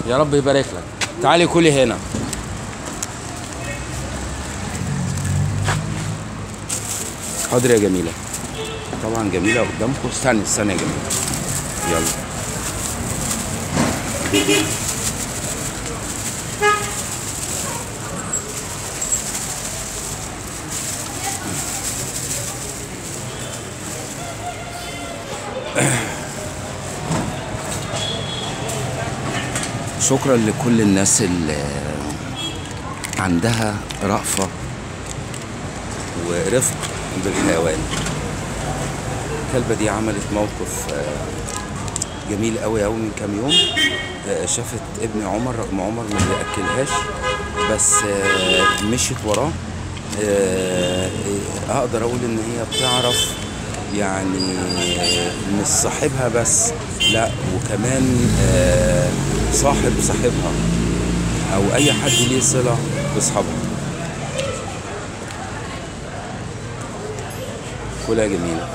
يا رب يبارك لك. تعالي كلي هنا. حاضر يا جميلة. طبعا جميلة قدامكم. استني استني يا جميلة. يلا. شكرا لكل الناس اللي عندها رأفة ورفق بالحيوان. الكلبة دي عملت موقف جميل قوي قوي من كام يوم. شافت ابن عمر رغم عمر ما بياكلهاش، بس مشيت وراه. اقدر اقول ان هي بتعرف يعني مش صاحبها بس، لا وكمان صاحب صاحبها او اي حد ليه صلة باصحابها. كلها جميلة.